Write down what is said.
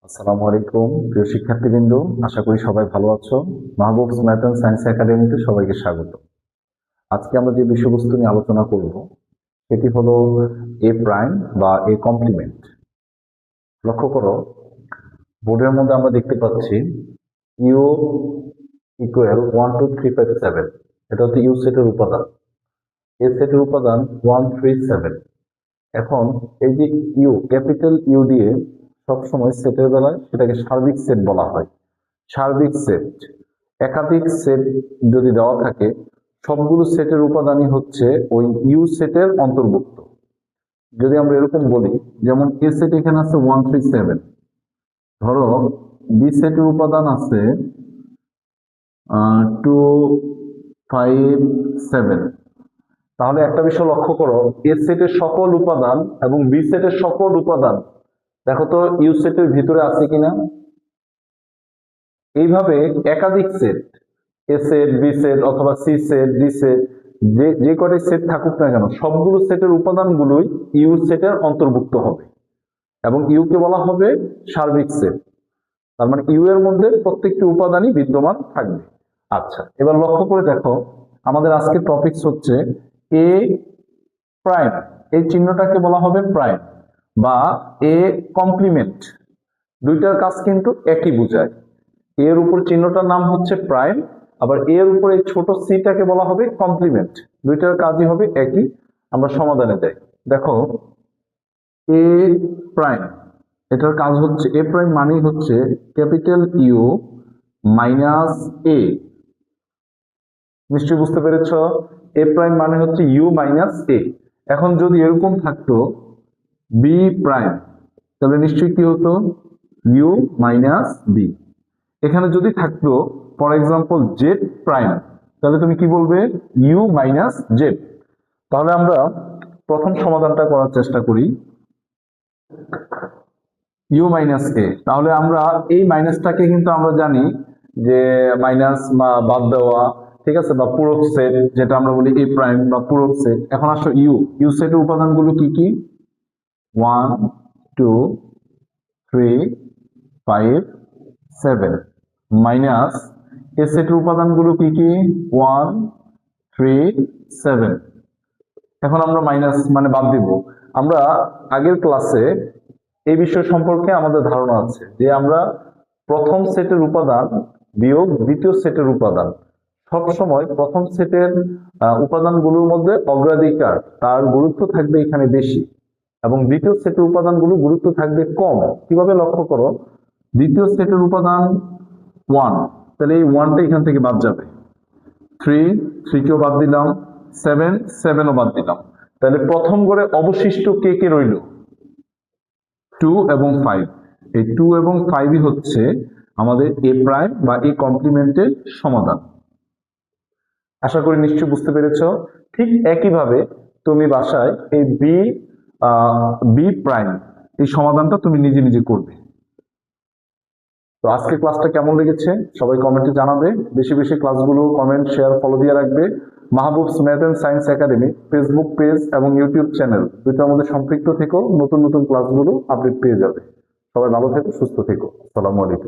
আসসালামু আলাইকুম প্রিয় শিক্ষার্থীবৃন্দ, আশা করি সবাই ভালো আছো। মাহবুবস ম্যাথ অ্যান্ড সায়েন্স একাডেমিতে সবাইকে স্বাগত। আজকে আমরা যে বিষয়বস্তু নিয়ে আলোচনা করব সেটি হলো এ প্রাইম বা এ কমপ্লিমেন্ট। লক্ষ্য করো, বোর্ডের মধ্যে আমরা দেখতে পাচ্ছি ইউ ইকুয়াল 1 2 3 5 7। এটা হচ্ছে ইউ সেটের উপাদান। এ সেটের উপাদান 1 3 7। এখন এই যে ইউ, ক্যাপিটাল ইউ দিয়ে সবসময় সেটের বেলায় সেটাকে সার্বিক সেট বলা হয়। সার্বিক সেট, একাধিক সেট যদি দেওয়া থাকে, সবগুলো সেটের উপাদানই হচ্ছে ওই ইউ সেটের অন্তর্ভুক্ত। যদি আমরা এরকম বলি, যেমন এ সেট এখানে আছে 1 3 7, ধরো বি সেটের উপাদান আছে 2 5 7, তাহলে একটা বিষয় লক্ষ্য করো, এ সেটের সকল উপাদান এবং বি সেটের সকল উপাদান দেখো তো ইউ সেটের ভিতরে আছে কিনা। এইভাবে একাধিক সেট, এ সেট, বি সেট অথবা সি সেট, ডি সেট, যে কটি সেট থাকুক না কেন, সবগুলো সেটের উপাদানগুলোই ইউ সেটের অন্তর্ভুক্ত হবে এবং ইউ কে বলা হবে সার্বিক সেট। তার মানে ইউ এর মধ্যে প্রত্যেকটি উপাদানই বিদ্যমান থাকবে। আচ্ছা, এবার লক্ষ্য করে দেখো, আমাদের আজকের টপিকস হচ্ছে এ প্রাইম। এই চিহ্নটাকে বলা হবে প্রাইম বা এ কমপ্লিমেন্ট। দুইটার কাজ কিন্তু একই বোঝায়। এর উপর চিহ্নটার নাম হচ্ছে প্রাইম, আবার এর উপর এই ছোট সিটাকে বলা হবে কমপ্লিমেন্ট। দুইটার কাজই হবে একই। আমরা সমাধানে যাই। দেখো, এ প্রাইম, এটার কাজ হচ্ছে, এ প্রাইম মানে হচ্ছে ক্যাপিটাল ইউ মাইনাস এ। নিশ্চয়ই বুঝতে পেরেছ, এ প্রাইম মানে হচ্ছে ইউ মাইনাস এ। এখন যদি এরকম থাকতো বি প্রাইম, তাহলে নিশ্চয়ই কি হতো, ইউ মাইনাস বি। এখানে যদি থাকতো ফর এক্সাম্পল জেড প্রাইম, তাহলে তুমি কি বলবে, ইউ মাইনাস জেড। তাহলে আমরা প্রথম সমাধানটা করার চেষ্টা করি, ইউ মাইনাস এ। তাহলে আমরা এই মাইনাসটাকে কিন্তু আমরা জানি যে মাইনাস বাদ দেওয়া, ঠিক আছে, বা পূরক সেট, যেটা আমরা বলি এ প্রাইম বা পূরক সেট। এখন আসো ইউ, ইউ সেটের উপাদানগুলো কি কি, 1 2 3 5 7 মাইনাস এ সেটের উপাদানগুলো কি কি, 1 3 7। এখন আমরা মাইনাস মানে বাদ দিব। আমরা আগের ক্লাসে এই বিষয় সম্পর্কে আমাদের ধারণা আছে যে আমরা প্রথম সেটের উপাদান বিয়োগ দ্বিতীয় সেটের উপাদান, সব সময় প্রথম সেটের উপাদানগুলোর মধ্যে অগ্রাধিকার, তার গুরুত্ব থাকবে এখানে বেশি, এবং দ্বিতীয় সেটের উপাদানগুলো গুরুত্ব থাকবে কম। কিভাবে, লক্ষ্য করো, দ্বিতীয় সেটের উপাদান 1, তাহলে এই 1টা এখান থেকে বাদ যাবে, 3 কেও বাদ দিলাম, 7ও বাদ দিলাম। তাহলে প্রথম ঘরে অবশিষ্ট কে কে রইল, 2 এবং 5। এই 2 এবং 5ই হচ্ছে আমাদের এ প্রাইম বা এ কমপ্লিমেন্টের সমাধান। আশা করি নিশ্চয়ই বুঝতে পেরেছ। ঠিক একইভাবে তুমি বাসায় এই বি প্রাইম, এই সমাধানটা তুমি নিজে নিজে করবে। তো আজকে ক্লাসটা কেমন লেগেছে সবাই কমেন্টে জানাবে। বেশি বেশি ক্লাসগুলো কমেন্ট, শেয়ার, ফলো দিয়ে রাখবে। Mahbub's math and science academy Facebook page এবং ইউটিউব চ্যানেল দুটোর মধ্যে সম্পৃক্ত থেকেও নতুন নতুন ক্লাসগুলো আপডেট পেয়ে যাবে। সবাই ভালো থেকো, সুস্থ থেকো। আসসালামু আলাইকুম।